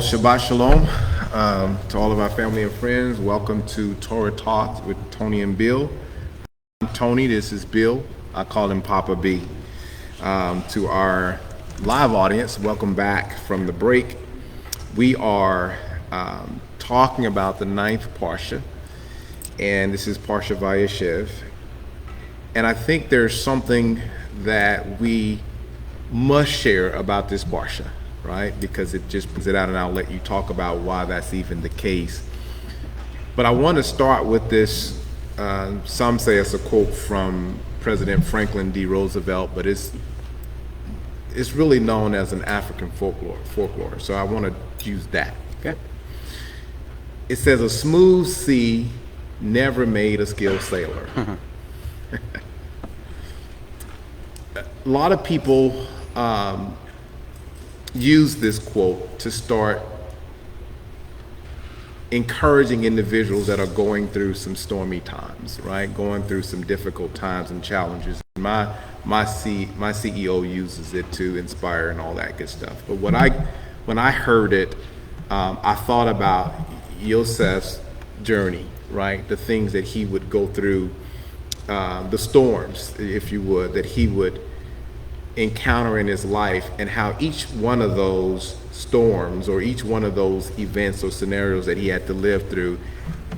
Shabbat Shalom to all of our family and friends. Welcome to Torah Talks with Tony and Bill. I'm Tony, this is Bill. I call him Papa B. To our live audience, welcome back from the break. We are talking about the ninth Parsha, and this is Parsha Vayeshev. And I think there's something that we must share about this Parsha, right? Because it just puts it out, and I'll let you talk about why that's even the case. But I want to start with this, some say it's a quote from President Franklin D. Roosevelt, but it's really known as an African folklore. So I want to use that, okay? It says, a smooth sea never made a skilled sailor. A lot of people use this quote to start encouraging individuals that are going through some stormy times, right? Going through some difficult times and challenges. My CEO uses it to inspire and all that good stuff. But when I heard it, I thought about Yosef's journey, right? The things that he would go through, the storms, if you would, that he would encounter in his life, and how each one of those storms or each one of those events or scenarios that he had to live through,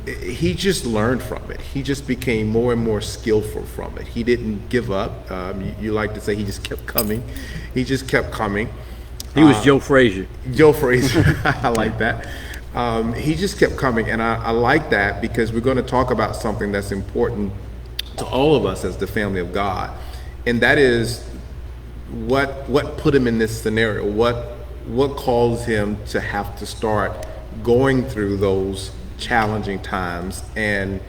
he just learned from it. He just became more and more skillful from it. He didn't give up. You like to say he just kept coming. He just kept coming. He was Joe Frazier. Joe Frazier. I like that. He just kept coming, and I like that because we're going to talk about something that's important to all of us as the family of God, and that is what put him in this scenario, what caused him to have to start going through those challenging times, and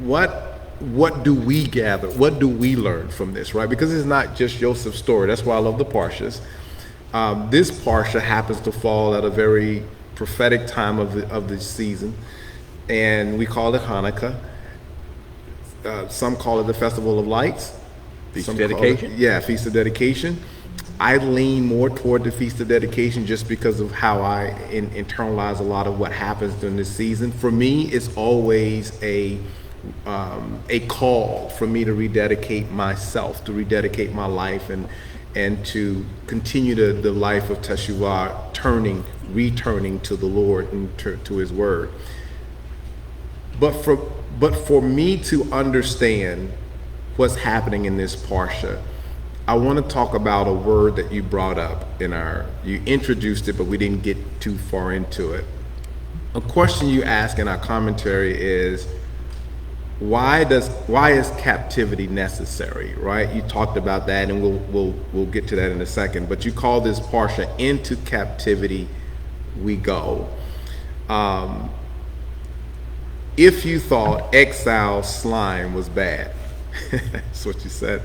what do we gather, what do we learn from this, right? Because it's not just Joseph's story. That's why I love the Parshas. This Parsha happens to fall at a very prophetic time of the season, and we call it Hanukkah. Some call it the Festival of Lights. Feast of Dedication? Feast of Dedication. I lean more toward the Feast of Dedication just because of how I internalize a lot of what happens during this season. For me, it's always a call for me to rededicate myself, to rededicate my life, and to continue the life of Teshuvah, returning to the Lord and to His Word. But for me to understand what's happening in this Parsha, I want to talk about a word that you brought up you introduced it, but we didn't get too far into it. A question you ask in our commentary is, why is captivity necessary, right? You talked about that, and we'll get to that in a second, but you call this Parsha, Into Captivity We Go. If you thought exile slime was bad, that's what you said,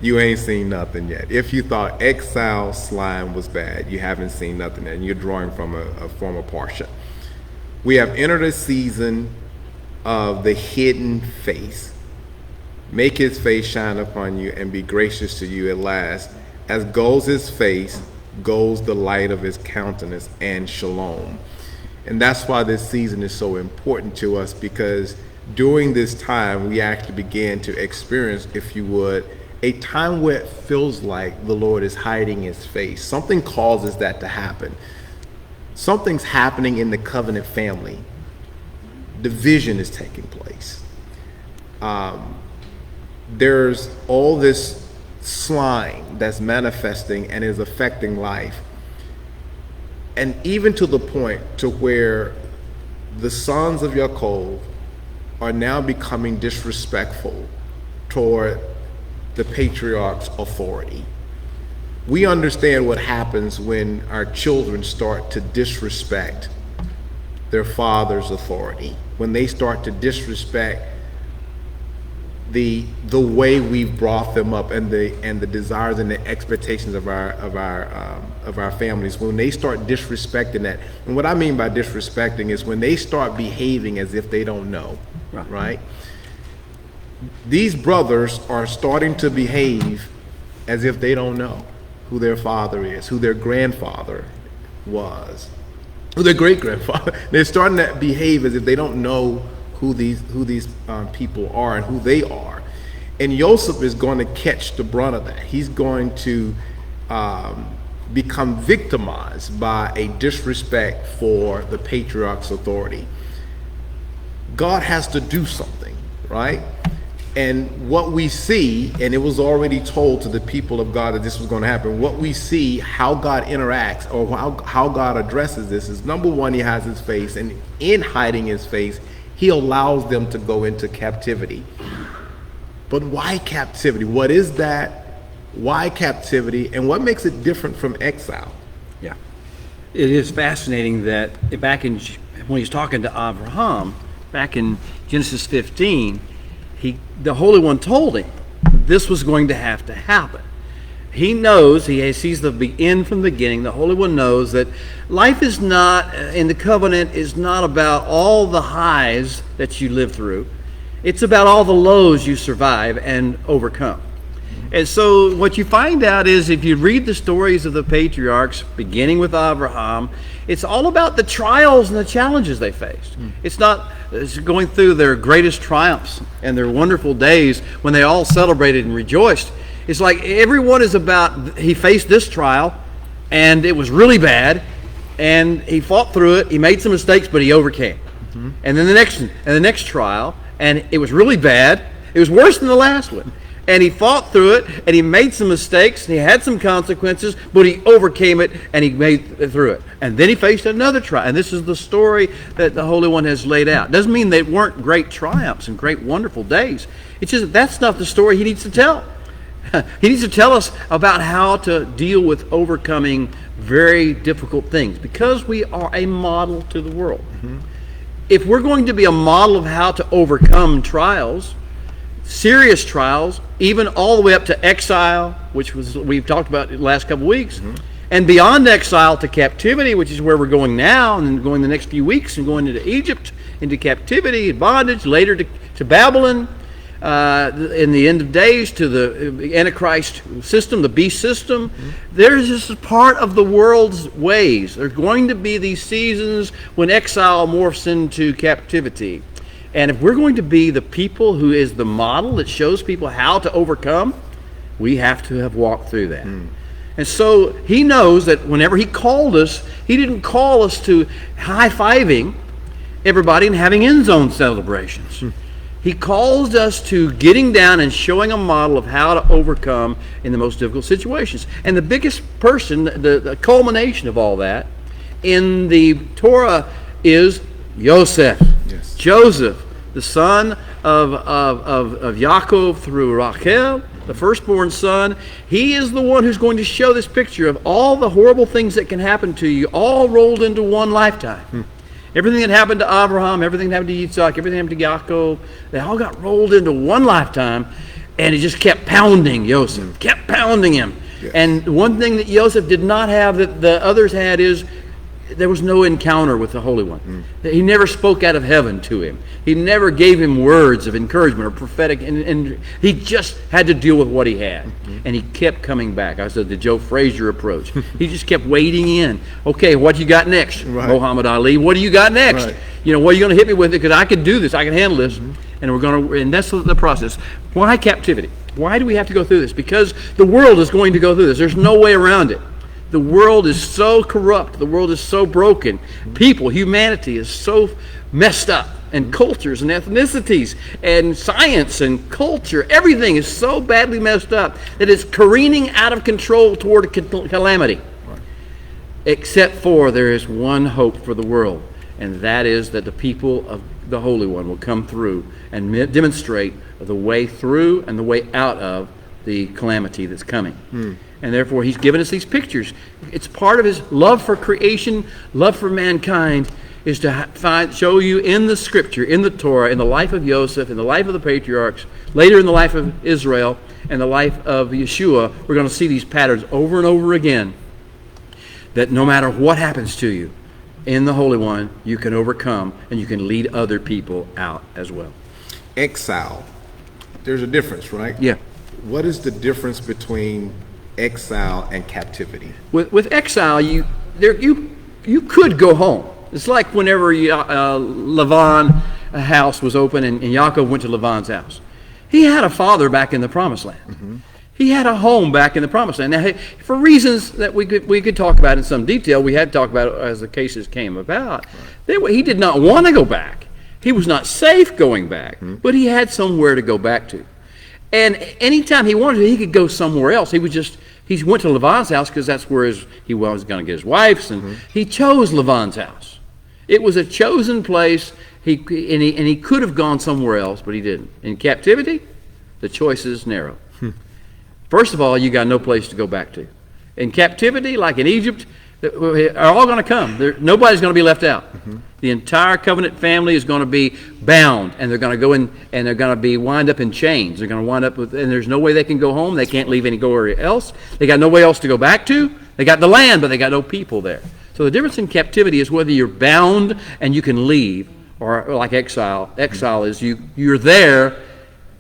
you ain't seen nothing yet. If you thought exile slime was bad, you haven't seen nothing yet, and you're drawing from a former Parsha. We have entered a season of the hidden face. Make his face shine upon you and be gracious to you at last. As goes his face, goes the light of his countenance and shalom. And that's why this season is so important to us, because during this time, we actually began to experience, if you would, a time where it feels like the Lord is hiding his face. Something causes that to happen. Something's happening in the covenant family. Division is taking place. There's all this slime that's manifesting and is affecting life. And even to the point to where the sons of Yaakov are now becoming disrespectful toward the patriarch's authority. We understand what happens when our children start to disrespect their father's authority, when they start to disrespect the way we've brought them up, and the desires and the expectations of our families, when they start disrespecting that. And what I mean by disrespecting is when they start behaving as if they don't know, right? These brothers are starting to behave as if they don't know who their father is, who their grandfather was, who their great grandfather. They're starting to behave as if they don't know who these people are and who they are. And Joseph is going to catch the brunt of that. He's going to become victimized by a disrespect for the patriarch's authority. God has to do something, right? And what we see, and it was already told to the people of God that this was going to happen, what we see, how God interacts or how God addresses this is, number one, he has his face, and in hiding his face, he allows them to go into captivity. But why captivity? What is that? Why captivity? And what makes it different from exile? Yeah. It is fascinating that when he's talking to Abraham, back in Genesis 15, the Holy One told him this was going to have to happen. He knows, he sees the end from the beginning. The Holy One knows that life is not, in the covenant, is not about all the highs that you live through. It's about all the lows you survive and overcome. And so what you find out is, if you read the stories of the patriarchs, beginning with Abraham, it's all about the trials and the challenges they faced. It's going through their greatest triumphs and their wonderful days when they all celebrated and rejoiced. It's like everyone is about, he faced this trial and it was really bad and he fought through it. He made some mistakes, but he overcame. And then the next trial, and it was really bad. It was worse than the last one. And he fought through it, and he made some mistakes, and he had some consequences, but he overcame it, and he made it through it. And then he faced another trial. And this is the story that the Holy One has laid out. Doesn't mean they weren't great triumphs and great wonderful days. It's just that's not the story he needs to tell. He needs to tell us about how to deal with overcoming very difficult things, because we are a model to the world. If we're going to be a model of how to overcome trials, serious trials, even all the way up to exile, which we've talked about the last couple of weeks, and beyond exile to captivity, which is where we're going now, and then going the next few weeks and going into Egypt, into captivity, bondage, later to Babylon, in the end of days to the Antichrist system, the beast system. There's just part of the world's ways. There's going to be these seasons when exile morphs into captivity. And if we're going to be the people who is the model that shows people how to overcome, we have to have walked through that. And so he knows that whenever he called us, he didn't call us to high-fiving everybody and having end-zone celebrations. He calls us to getting down and showing a model of how to overcome in the most difficult situations. And the biggest person, the culmination of all that in the Torah is Yosef. Yes. Joseph, the son of Yaakov through Rachel, the firstborn son. He is the one who's going to show this picture of all the horrible things that can happen to you, all rolled into one lifetime. Everything that happened to Abraham, everything that happened to Yitzhak, everything that happened to Yaakov, they all got rolled into one lifetime, and it just kept pounding Joseph, kept pounding him. Yes. And one thing that Joseph did not have that the others had is there was no encounter with the Holy One. He never spoke out of heaven to him. He never gave him words of encouragement or prophetic, and he just had to deal with what he had. And he kept coming back. I said the Joe Frazier approach. He just kept wading in. Okay, what you got next? Right. Muhammad Ali, what do you got next? Right. What are you going to hit me with? Because I can do this. I can handle this. And that's the process. Why captivity? Why do we have to go through this? Because the world is going to go through this. There's no way around it. The world is so corrupt. The world is so broken. People, humanity is so messed up. And cultures and ethnicities and science and culture, everything is so badly messed up that it's careening out of control toward calamity. Right. Except for there is one hope for the world, and that is that the people of the Holy One will come through and demonstrate the way through and the way out of the calamity that's coming. And therefore he's given us these pictures. It's part of his love for creation, love for mankind, is to show you in the scripture, in the Torah, in the life of Joseph, in the life of the patriarchs, later in the life of Israel, and the life of Yeshua. We're going to see these patterns over and over again, that no matter what happens to you, in the Holy One, you can overcome, and you can lead other people out as well. Exile. There's a difference, right? Yeah. What is the difference between exile and captivity? With exile, you could go home. It's like whenever Lavan's house was open and Yaakov went to Lavan's house. He had a father back in the Promised Land. Mm-hmm. He had a home back in the Promised Land. Now, for reasons that we could talk about in some detail, we had to talk about it as the cases came about. Right. He did not want to go back. He was not safe going back, but he had somewhere to go back to. And anytime he wanted to, he could go somewhere else. He went to Lavan's house because that's where he was going to get his wife's, and he chose Lavan's house. It was a chosen place. He could have gone somewhere else, but he didn't. In captivity, the choice is narrow. First of all, you got no place to go back to. In captivity, like in Egypt, are all going to come. Nobody's going to be left out. Mm-hmm. The entire covenant family is going to be bound, and they're going to go in, and they're going to wind up in chains. They're going to wind up with, and there's no way they can go home. They can't leave anywhere else. They got nowhere else to go back to. They got the land, but they got no people there. So the difference in captivity is whether you're bound and you can leave, or like exile. Exile is you're there.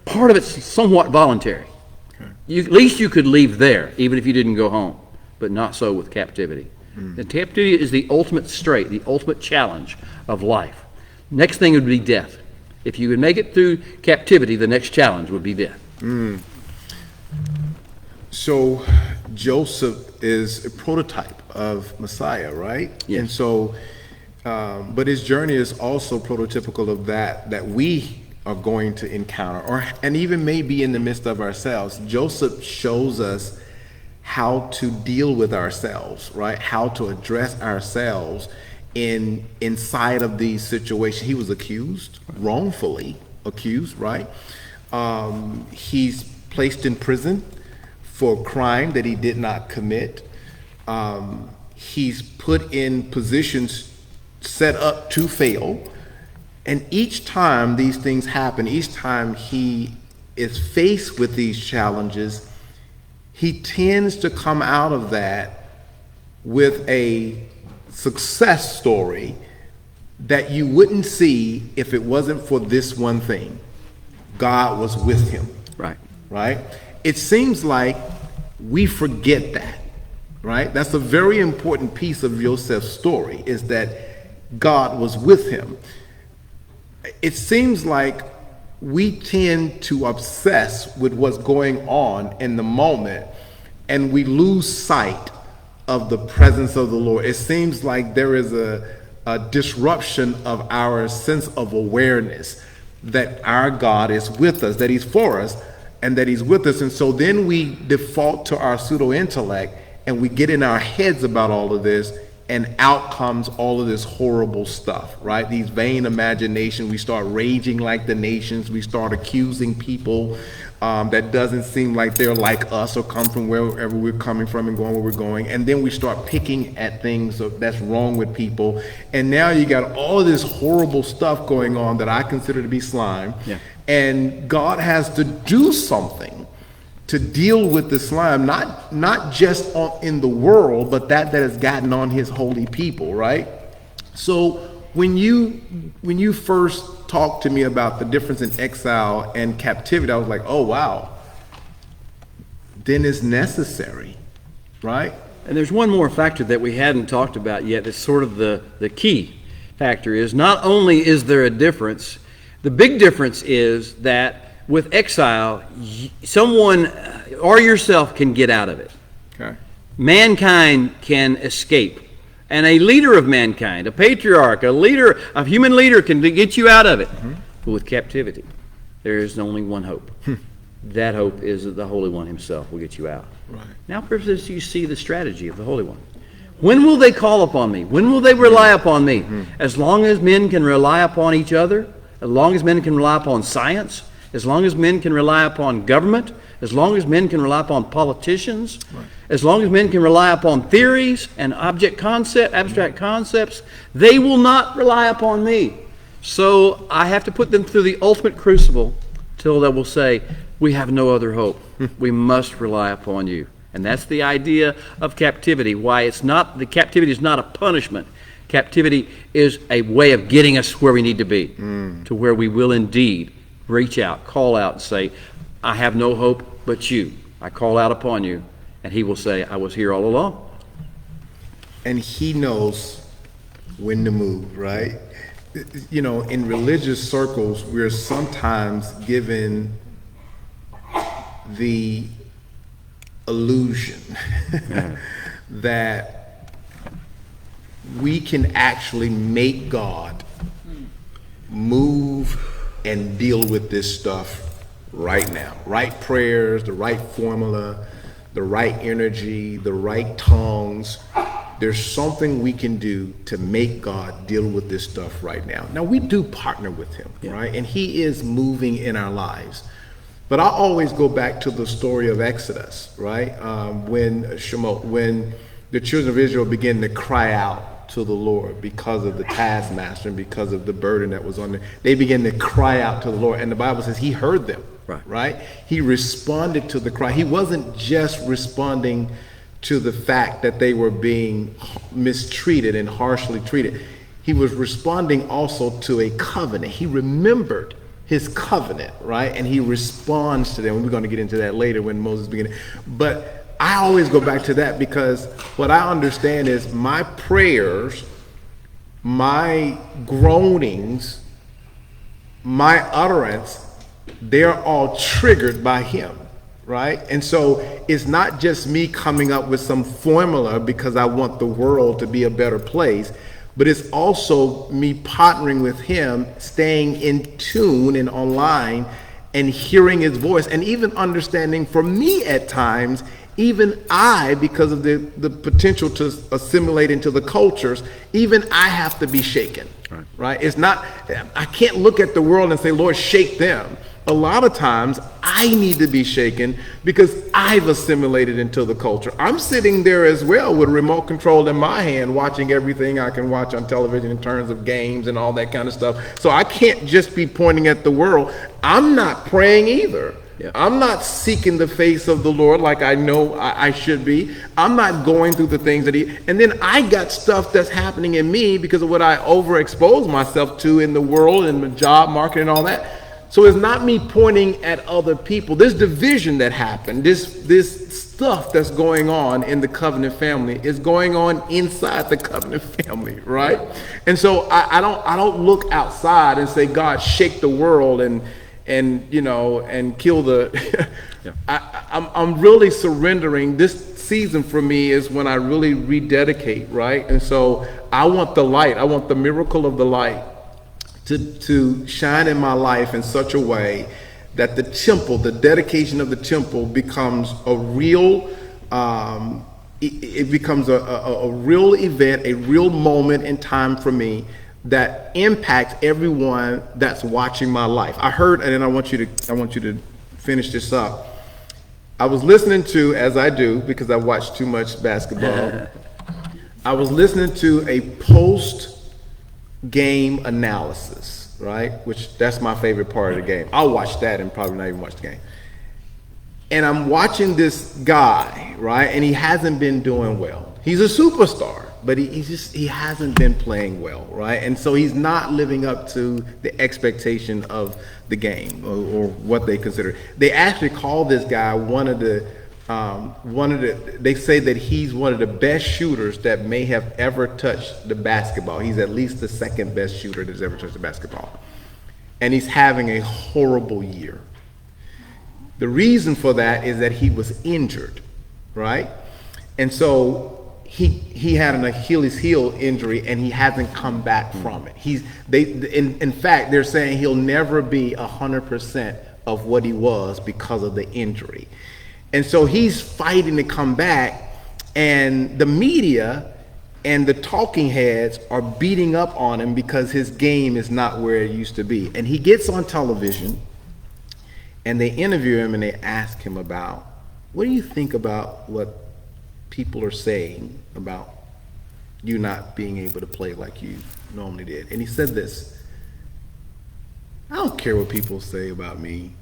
Part of it's somewhat voluntary. At least you could leave there, even if you didn't go home, but not so with captivity. The captivity is the ultimate strait, the ultimate challenge of life. Next thing would be death. If you could make it through captivity, the next challenge would be death. So Joseph is a prototype of Messiah, right? Yes. And so, but his journey is also prototypical of that we are going to encounter, and even maybe in the midst of ourselves. Joseph shows us how to deal with ourselves, right? How to address ourselves inside of these situations. He was accused, wrongfully accused, right? He's placed in prison for a crime that he did not commit. He's put in positions set up to fail. And each time these things happen, each time he is faced with these challenges, he tends to come out of that with a success story that you wouldn't see if it wasn't for this one thing. God was with him. Right. Right? It seems like we forget that, right? That's a very important piece of Joseph's story, is that God was with him. It seems like we tend to obsess with what's going on in the moment, and we lose sight of the presence of the Lord. It seems like there is a disruption of our sense of awareness that our God is with us, that he's for us, and that he's with us. And so then we default to our pseudo-intellect, and we get in our heads about all of this, and out comes all of this horrible stuff, right? These vain imaginations. We start raging like the nations. We start accusing people that doesn't seem like they're like us or come from wherever we're coming from and going where we're going. And then we start picking at things that's wrong with people. And now you got all of this horrible stuff going on that I consider to be slime. Yeah. And God has to do something to deal with the slime, not just in the world, but that has gotten on his holy people, right? So when you first talked to me about the difference in exile and captivity, I was like, oh wow, then it's necessary, right? And there's one more factor that we hadn't talked about yet that's sort of the key factor is not only is there a difference, the big difference is that with exile, someone or yourself can get out of it. Okay. Mankind can escape. And a leader of mankind, a patriarch, a human leader can get you out of it. Mm-hmm. But with captivity, there is only one hope. That hope is that the Holy One himself will get you out. Right. Now, perhaps you see the strategy of the Holy One. When will they call upon me? When will they rely upon me? Mm-hmm. As long as men can rely upon each other, as long as men can rely upon science, as long as men can rely upon government, as long as men can rely upon politicians, right. As long as men can rely upon theories and abstract concepts, they will not rely upon me. So I have to put them through the ultimate crucible till they will say, we have no other hope. We must rely upon you. And that's the idea of captivity, why the captivity is not a punishment. Captivity is a way of getting us where we need to be, to where we will indeed reach out, call out, and say, I have no hope but you. I call out upon you, and he will say, I was here all along. And he knows when to move, right? You know, in religious circles, we're sometimes given the illusion that we can actually make God move and deal with this stuff right now. Right prayers, the right formula, the right energy, the right tongues. There's something we can do to make God deal with this stuff right now. Now, we do partner with him, right? And he is moving in our lives. But I always go back to the story of Exodus, right? When the children of Israel began to cry out to the Lord because of the taskmaster and because of the burden that was on them. They began to cry out to the Lord. And the Bible says he heard them, right? He responded to the cry. He wasn't just responding to the fact that they were being mistreated and harshly treated. He was responding also to a covenant. He remembered his covenant, right? And he responds to them. We're going to get into that later when Moses began. But I always go back to that because what I understand is my prayers, my groanings, my utterance, they're all triggered by him. Right? And so it's not just me coming up with some formula because I want the world to be a better place, but it's also me partnering with him, staying in tune and online and hearing his voice and even understanding for me at times, even I, because of the potential to assimilate into the cultures, even I have to be shaken, right? It's not, I can't look at the world and say, Lord, shake them. A lot of times I need to be shaken because I've assimilated into the culture. I'm sitting there as well with a remote control in my hand, watching everything I can watch on television in terms of games and all that kind of stuff. So I can't just be pointing at the world. I'm not praying either. Yeah. I'm not seeking the face of the Lord like I know I should be. I'm not going through the things that and then I got stuff that's happening in me because of what I overexpose myself to in the world and the job market and all that. So it's not me pointing at other people. This division that happened, this stuff that's going on in the covenant family is going on inside the covenant family, right? And so I don't look outside and say, God, shake the world and you know, and kill the. I'm really surrendering. This season for me is when I really rededicate, right? And so I want the light. I want the miracle of the light to shine in my life in such a way that the temple, the dedication of the temple becomes a real, it becomes a real event, a real moment in time for me that impacts everyone that's watching my life. I heard, and then I want you to finish this up. I was listening to, as I do, because I watch too much basketball, I was listening to a post-game analysis, right? Which that's my favorite part of the game. I'll watch that and probably not even watch the game. And I'm watching this guy, right? And he hasn't been doing well. He's a superstar, but he hasn't been playing well, right? And so he's not living up to the expectation of the game or what they consider. They actually call this guy they say that he's one of the best shooters that may have ever touched the basketball. He's at least the second best shooter that's ever touched the basketball. And he's having a horrible year. The reason for that is that he was injured, right? And so he had an Achilles heel injury and he hasn't come back from it. In fact, they're saying he'll never be 100% of what he was because of the injury. And so he's fighting to come back, and the media and the talking heads are beating up on him because his game is not where it used to be. And he gets on television and they interview him and they ask him about, what do you think about what people are saying about you not being able to play like you normally did? And he said this, I don't care what people say about me.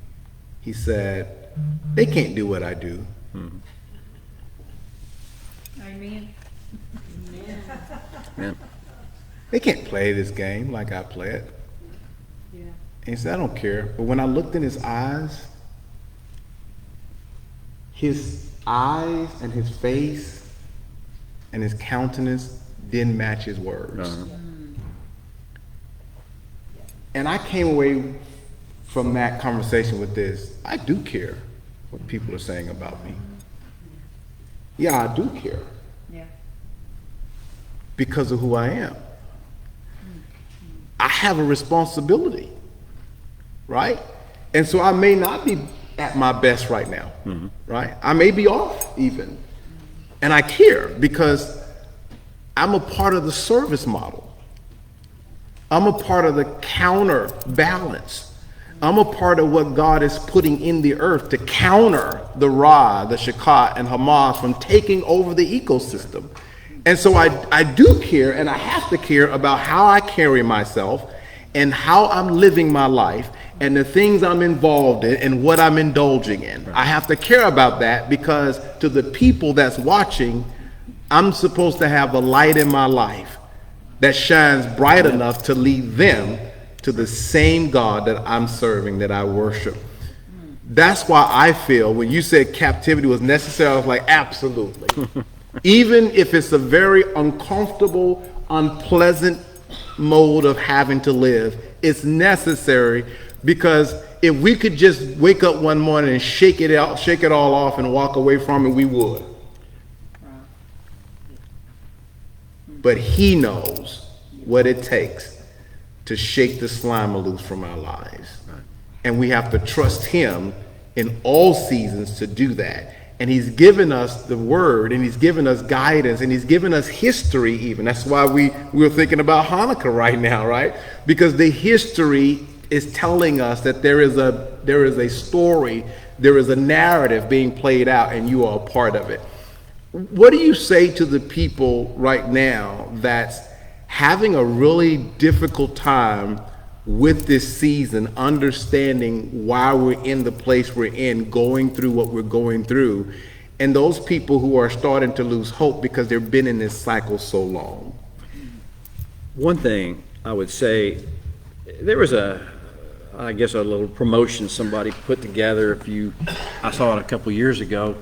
He said, they can't do what I do. Amen. Amen. They can't play this game like I play it. Yeah. And he said, I don't care. But when I looked in his eyes and his face and his countenance didn't match his words. And I came away from that conversation with this: I do care what people are saying about me. Yeah, I do care Yeah. because of who I am. I have a responsibility, right? And so I may not be at my best right now, right? I may be off even. And I care because I'm a part of the service model. I'm a part of the counterbalance. I'm a part of what God is putting in the earth to counter the Ra, the Shechat, and Hamas from taking over the ecosystem. And so I do care, and I have to care about how I carry myself and how I'm living my life and the things I'm involved in and what I'm indulging in. I have to care about that because to the people that's watching, I'm supposed to have a light in my life that shines bright enough to lead them to the same God that I'm serving, that I worship. That's why I feel when you said captivity was necessary, I was like, absolutely. Even if it's a very uncomfortable, unpleasant mode of having to live, it's necessary, because if we could just wake up one morning and shake it all off and walk away from it, we would. But he knows what it takes to shake the slime loose from our lives. And we have to trust him in all seasons to do that. And he's given us the word, and he's given us guidance, and he's given us history even. That's why we're thinking about Hanukkah right now, right? Because the history is telling us that there is a story, there is a narrative being played out, and you are a part of it. What do you say to the people right now that's having a really difficult time with this season, understanding why we're in the place we're in, going through what we're going through, and those people who are starting to lose hope because they've been in this cycle so long? One thing I would say, there was a little promotion somebody put together. I saw it a couple years ago,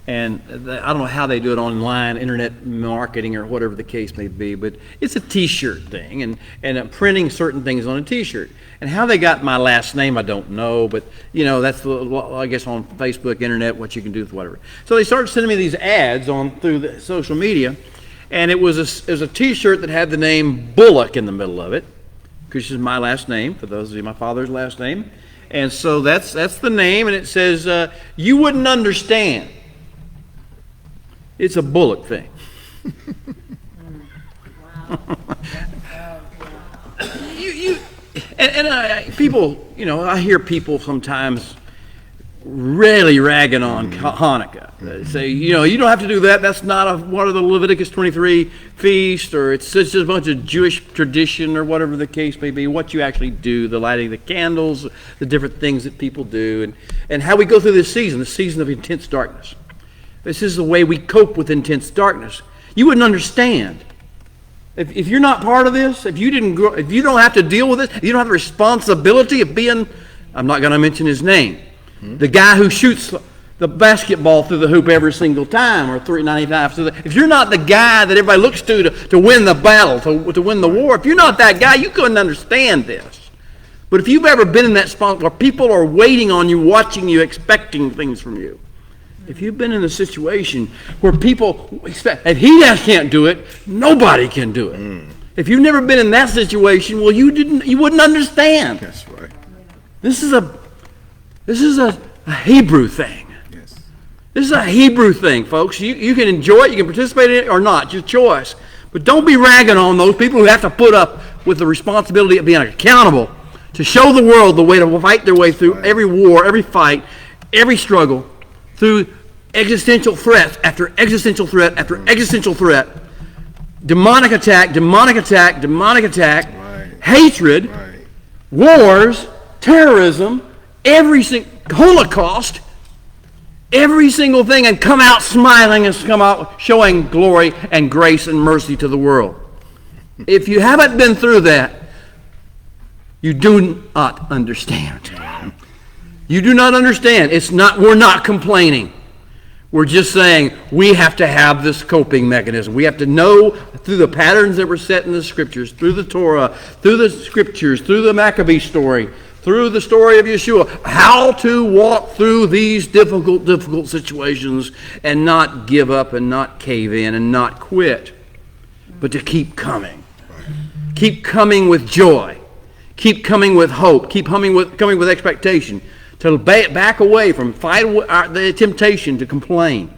and I don't know how they do it online, internet marketing or whatever the case may be, but it's a T-shirt thing, and printing certain things on a T-shirt. And how they got my last name, I don't know, but that's I guess on Facebook, internet, what you can do with whatever. So they started sending me these ads through the social media, and it was a T-shirt that had the name Bullock in the middle of it, which is my last name, for those of you, my father's last name. And so that's the name, and it says, you wouldn't understand. It's a Bullock thing. People, I hear people sometimes really ragging on Hanukkah. They say, you don't have to do that. That's not one of the Leviticus 23 feast, or it's just a bunch of Jewish tradition, or whatever the case may be. What you actually do, the lighting of the candles, the different things that people do, and how we go through this season, the season of intense darkness. This is the way we cope with intense darkness. You wouldn't understand. If you're not part of this, if you don't have to deal with it, if you don't have the responsibility of being, I'm not going to mention his name, the guy who shoots the basketball through the hoop every single time, or 395. If you're not the guy that everybody looks to win the battle, to win the war, if you're not that guy, you couldn't understand this. But if you've ever been in that spot where people are waiting on you, watching you, expecting things from you, if you've been in a situation where people expect, if he can't do it, nobody can do it. If you've never been in that situation, well, you wouldn't understand. That's right. This is a Hebrew thing. Yes. This is a Hebrew thing, folks. You can enjoy it, you can participate in it or not, your choice. But don't be ragging on those people who have to put up with the responsibility of being accountable to show the world the way to fight their way through every war, every fight, every struggle, through existential threat after existential threat after existential threat, demonic attack, hatred, wars, terrorism, Holocaust, every single thing, and come out smiling and come out showing glory and grace and mercy to the world. If you haven't been through that, you do not understand. You do not understand. We're not complaining. We're just saying we have to have this coping mechanism. We have to know through the patterns that were set in the Scriptures, through the Torah, through the Scriptures, through the Maccabee story, through the story of Yeshua, how to walk through these difficult situations and not give up and not cave in and not quit, but to keep coming. Keep coming with joy. Keep coming with hope. Keep coming with expectation. To back away from, fight the temptation to complain.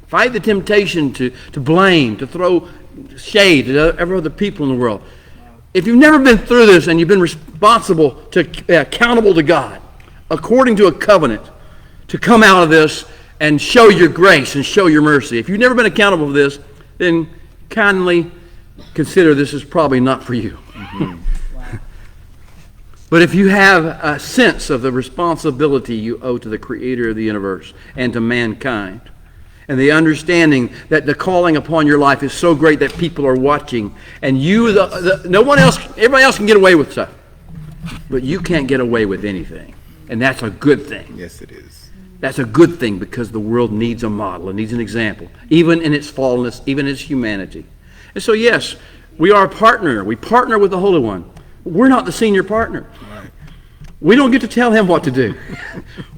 Fight the temptation to blame, to throw shade at every other people in the world. If you've never been through this and you've been accountable to God, according to a covenant, to come out of this and show your grace and show your mercy. If you've never been accountable for this, then kindly consider this is probably not for you. Mm-hmm. But if you have a sense of the responsibility you owe to the Creator of the universe and to mankind, and the understanding that the calling upon your life is so great that people are watching, and you, no one else, everybody else can get away with stuff, but you can't get away with anything, and that's a good thing. Yes, it is. That's a good thing because the world needs a model, it needs an example, even in its fallenness, even in its humanity. And so, yes, we are a partner. We partner with the Holy One. We're not the senior partner. Right. We don't get to tell him what to do,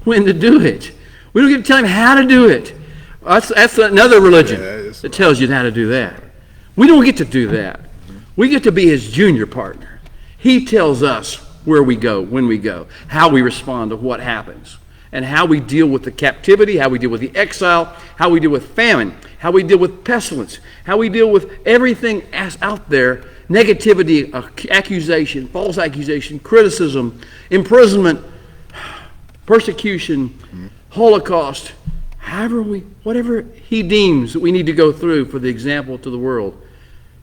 when to do it. We don't get to tell him how to do it. That's another religion that tells you how to do that. We don't get to do that. We get to be his junior partner. He tells us where we go, when we go, how we respond to what happens, and how we deal with the captivity, how we deal with the exile, how we deal with famine, how we deal with pestilence, how we deal with everything out there. Negativity, accusation, false accusation, criticism, imprisonment, persecution, Holocaust, whatever he deems that we need to go through for the example to the world,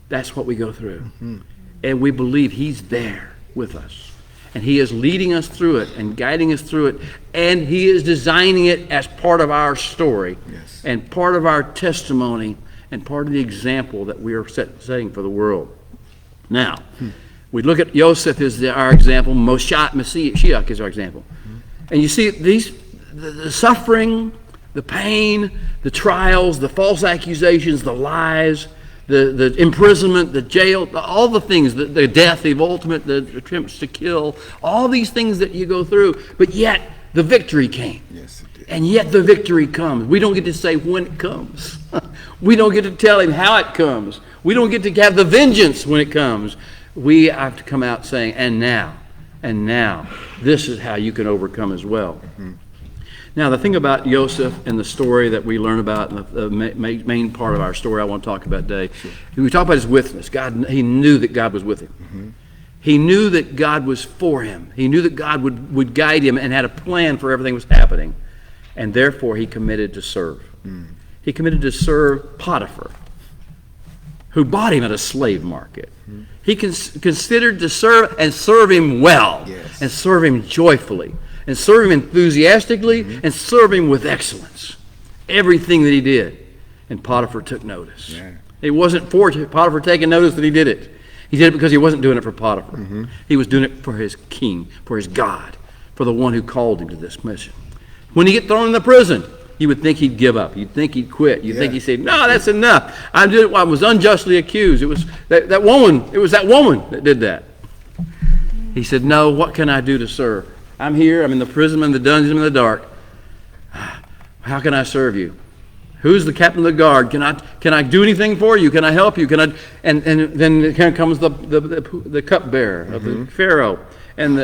that's what we go through. Mm-hmm. And we believe he's there with us. And he is leading us through it and guiding us through it. And he is designing it as part of our story, yes, and part of our testimony and part of the example that we are setting for the world. Now, we look at Yosef as our example, Mashiach is our example. And you see the suffering, the pain, the trials, the false accusations, the lies, the imprisonment, the jail, all the things, the death, the ultimate, the attempts to kill, all these things that you go through, but yet the victory came. yes, it did. And yet the victory comes. We don't get to say when it comes. We don't get to tell him how it comes. We don't get to have the vengeance when it comes. We have to come out saying, and now, this is how you can overcome as well. Mm-hmm. Now, the thing about Yosef and the story that we learn about, and the main part of our story I want to talk about today, we talk about his witness. He knew that God was with him. Mm-hmm. He knew that God was for him. He knew that God would guide him and had a plan for everything that was happening. And therefore, he committed to serve. Mm. He committed to serve Potiphar, who bought him at a slave market. Mm-hmm. He considered to serve him well, yes, and serve him joyfully, and serve him enthusiastically, mm-hmm, and serve him with excellence. Everything that he did. And Potiphar took notice. Yeah. It wasn't for Potiphar taking notice that he did it. He did it because he wasn't doing it for Potiphar. Mm-hmm. He was doing it for his king, for his God, for the one who called him to this mission. When he get thrown in the prison, you would think he'd give up. You'd think he'd quit. You'd think he'd say, "No, that's enough. I was unjustly accused. It was that woman. It was that woman that did that." He said, "No. What can I do to serve? I'm here. I'm in the prison. I'm in the dungeon. I'm in the dark. How can I serve you? Who's the captain of the guard? Can I do anything for you? Can I help you? Can I?" And then here comes the cupbearer of the Pharaoh. And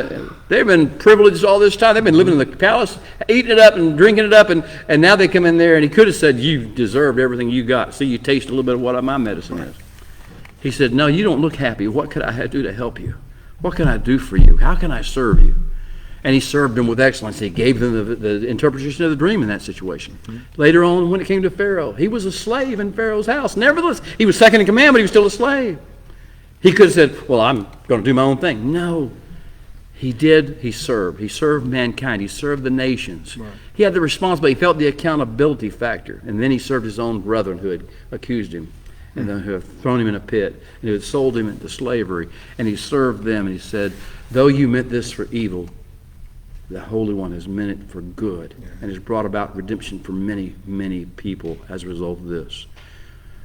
they've been privileged all this time. They've been living in the palace, eating it up and drinking it up. And now they come in there, and he could have said, "You deserved everything you got. See, you taste a little bit of what my medicine is." He said, "No, you don't look happy. What could I do to help you? What can I do for you? How can I serve you?" And he served them with excellence. He gave them the interpretation of the dream in that situation. Mm-hmm. Later on, when it came to Pharaoh, he was a slave in Pharaoh's house. Nevertheless, he was second in command, but he was still a slave. He could have said, "Well, I'm going to do my own thing." No. He did. He served. He served mankind. He served the nations. Right. He had the responsibility. He felt the accountability factor. And then he served his own brethren who had accused him and who had thrown him in a pit and who had sold him into slavery. And he served them. And he said, "Though you meant this for evil, the Holy One has meant it for good and has brought about redemption for many, many people as a result of this.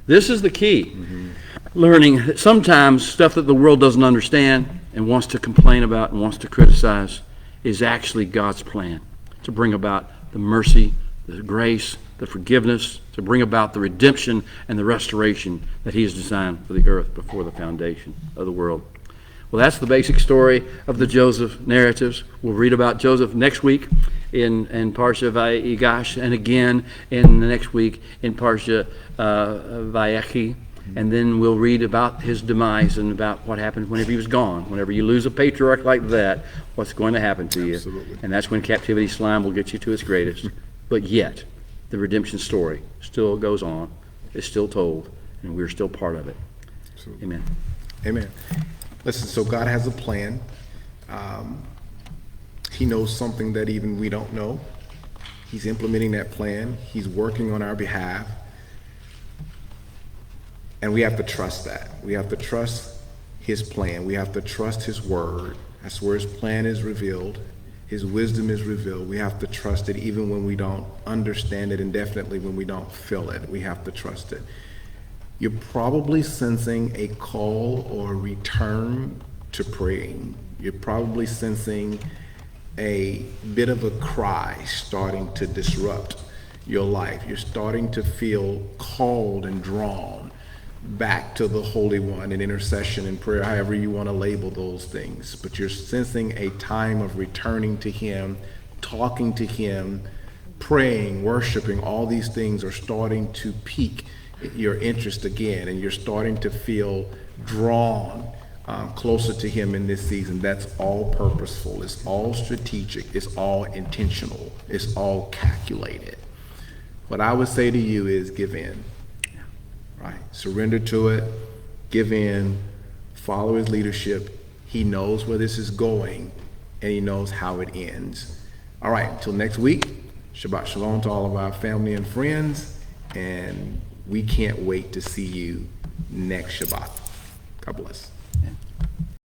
This is the key. Learning that sometimes stuff that the world doesn't understand and wants to complain about and wants to criticize is actually God's plan to bring about the mercy, the grace, the forgiveness, to bring about the redemption and the restoration that He has designed for the earth before the foundation of the world. Well, that's the basic story of the Joseph narratives. We'll read about Joseph next week in Parsha Vayigash, and again in the next week in Parsha Vayechi. And then we'll read about his demise and about what happened whenever he was gone. Whenever you lose a patriarch like that, what's going to happen to you? Absolutely. And that's when captivity slime will get you to its greatest. But yet, the redemption story still goes on, is still told, and we're still part of it. Absolutely. Amen. Amen. Listen, so God has a plan. He knows something that even we don't know. He's implementing that plan. He's working on our behalf. And we have to trust that. We have to trust His plan. We have to trust His word. That's where His plan is revealed. His wisdom is revealed. We have to trust it even when we don't understand it, and definitely when we don't feel it. We have to trust it. You're probably sensing a call or a return to praying. You're probably sensing a bit of a cry starting to disrupt your life. You're starting to feel called and drawn back to the Holy One in intercession and prayer, however you want to label those things. But you're sensing a time of returning to Him, talking to Him, praying, worshiping. All these things are starting to pique your interest again, and you're starting to feel drawn closer to Him in this season. That's all purposeful. It's all strategic. It's all intentional. It's all calculated. What I would say to you is give in. Right? Surrender to it. Give in. Follow His leadership. He knows where this is going, and He knows how it ends. All right, until next week, Shabbat Shalom to all of our family and friends, and we can't wait to see you next Shabbat. God bless.